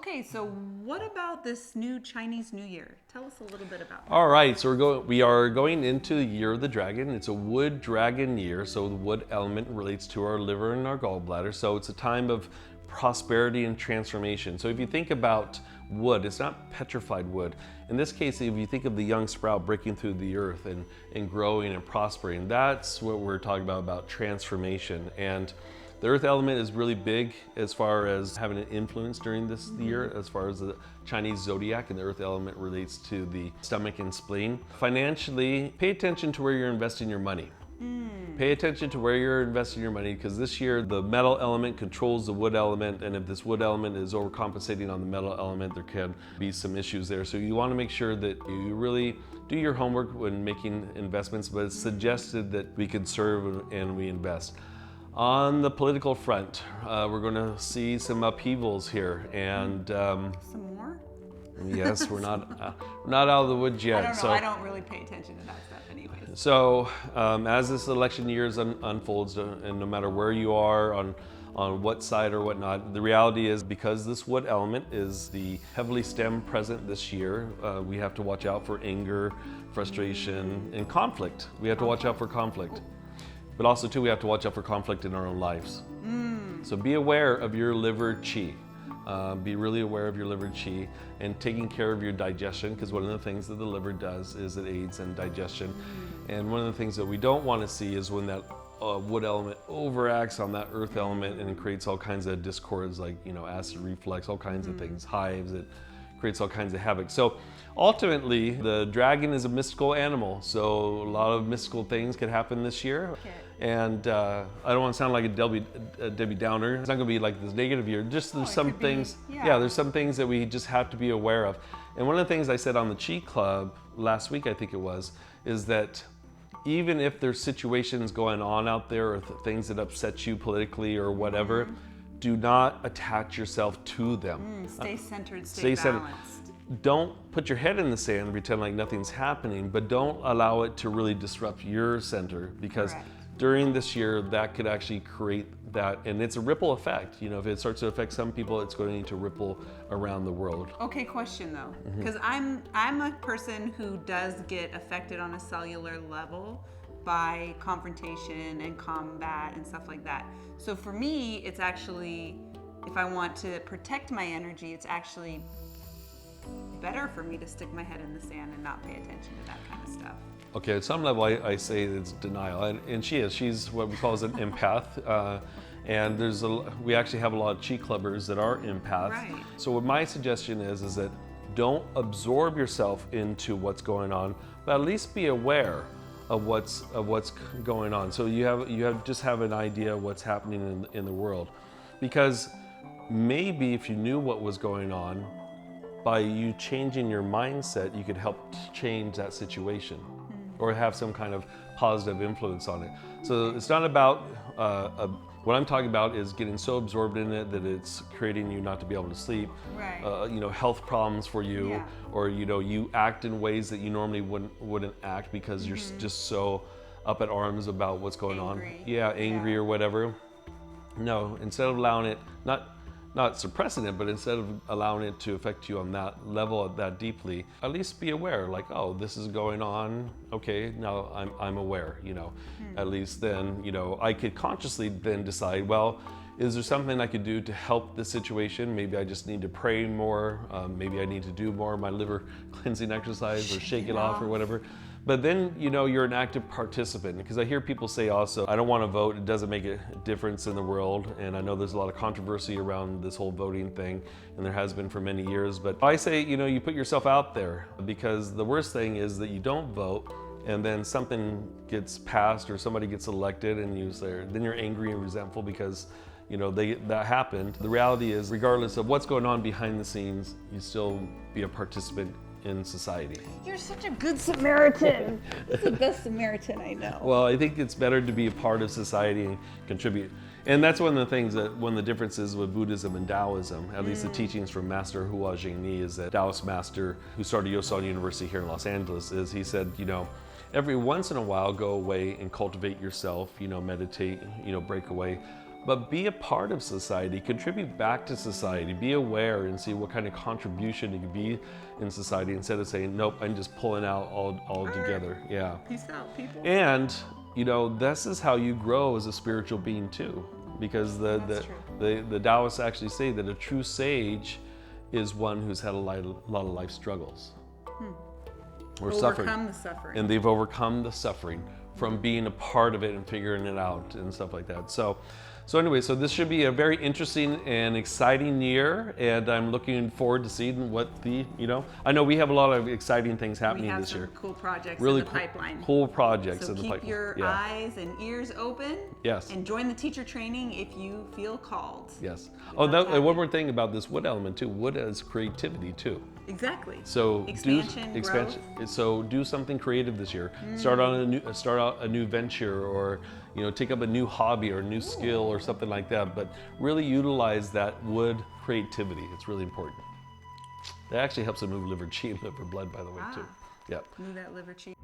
Okay, so what about this new Chinese New Year? Tell us a little bit about that. All right, so we are going into the year of the dragon. It's a wood dragon year, so the wood element relates to our liver and our gallbladder. So it's a time of prosperity and transformation. So if you think about wood, it's not petrified wood. In this case, if you think of the young sprout breaking through the earth and growing and prospering, that's what we're talking about transformation. And the earth element is really big as far as having an influence during this year, as far as the Chinese zodiac, and the earth element relates to the stomach and spleen. Financially, pay attention to where you're investing your money. Pay attention to where you're investing your money, because this year the metal element controls the wood element, and if this wood element is overcompensating on the metal element, there can be some issues there. So you want to make sure that you really do your homework when making investments, but it's suggested that we conserve and we invest. On the political front, we're going to see some upheavals here, and Some more? yes, we're not out of the woods yet. I don't know. I don't really pay attention to that stuff anyways. So as this election year unfolds, and no matter where you are on what side or whatnot, the reality is because this wood element is the heavily stem present this year, we have to watch out for anger, frustration, and conflict. We have to watch out for conflict. But also too, we have to watch out for conflict in our own lives. So be aware of your liver qi. Be really aware of your liver qi and taking care of your digestion, because one of the things that the liver does is it aids in digestion. And one of the things that we don't want to see is when that wood element overacts on that earth element and it creates all kinds of discords, like acid reflux, all kinds of things, hives. It creates all kinds of havoc. So ultimately, the dragon is a mystical animal, so a lot of mystical things could happen this year. Okay. And I don't want to sound like a Debbie Downer. It's not going to be like this negative year. Just there's some things. There's some things that we just have to be aware of. And one of the things I said on the Chi Club last week, I think it was, is that even if there's situations going on out there or things that upset you politically or whatever, do not attach yourself to them. Stay centered, stay balanced. Don't put your head in the sand and pretend like nothing's happening, but don't allow it to really disrupt your center, because during this year that could actually create that, and it's a ripple effect. If it starts to affect some people, it's going to ripple around the world. Okay, question though, because I'm a person who does get affected on a cellular level by confrontation and combat and stuff like that. So for me, it's actually, if I want to protect my energy, it's actually better for me to stick my head in the sand and not pay attention to that kind of stuff. Okay, at some level I say it's denial, and she's what we call as an empath, and we actually have a lot of Chi Clubbers that are empaths. Right. So what my suggestion is that don't absorb yourself into what's going on, but at least be aware of what's going on. So you have an idea of what's happening in the world, because maybe if you knew what was going on, by you changing your mindset, you could help change that situation or have some kind of positive influence on it. So it's not about, what I'm talking about is getting so absorbed in it that it's creating you not to be able to sleep, health problems for you, or you act in ways that you normally wouldn't act because you're just so up at arms about what's going on. Angry or whatever. No, instead of allowing it, not suppressing it, but instead of allowing it to affect you on that level, that deeply, at least be aware, like, oh, this is going on. Okay, now I'm aware, At least then, I could consciously then decide, well, is there something I could do to help this situation? Maybe I just need to pray more. Maybe I need to do more of my liver cleansing exercise or shake it off or whatever. But then, you're an active participant, because I hear people say also, I don't want to vote, it doesn't make a difference in the world. And I know there's a lot of controversy around this whole voting thing, and there has been for many years. But I say, you put yourself out there, because the worst thing is that you don't vote, and then something gets passed or somebody gets elected, and then you're angry and resentful because that happened. The reality is, regardless of what's going on behind the scenes, you still be a participant in society. You're such a good Samaritan. You're the best Samaritan I know. Well, I think it's better to be a part of society and contribute. And that's one of the things one of the differences with Buddhism and Taoism, at least the teachings from Master Hua Jingni, is that Taoist master who started Yosan University here in Los Angeles, is he said, every once in a while go away and cultivate yourself, meditate, break away. but be a part of society, contribute back to society, be aware and see what kind of contribution you can be in society instead of saying, nope, I'm just pulling out all together. Yeah. Peace out, people. And, you know, this is how you grow as a spiritual being too, because the Taoists actually say that a true sage is one who's had a lot of life struggles. Or Overcome the suffering. And they've overcome the suffering from being a part of it and figuring it out and stuff like that. So anyway, so this should be a very interesting and exciting year, and I'm looking forward to seeing what the, you know, I know we have a lot of exciting things happening this year. We have some cool projects Really in the pipeline. Cool projects So in the keep pipeline. your eyes and ears open. Yes. And join the teacher training if you feel called. Yes. Oh, and one more thing about this wood element too. Wood has creativity too. Exactly. So expansion. Growth. So do something creative this year. Start out a new venture, or you know, take up a new hobby or a new skill or something like that. But really utilize that wood creativity. It's really important. That actually helps to move liver chi and liver blood, by the way, too. Yep. Move that liver chi.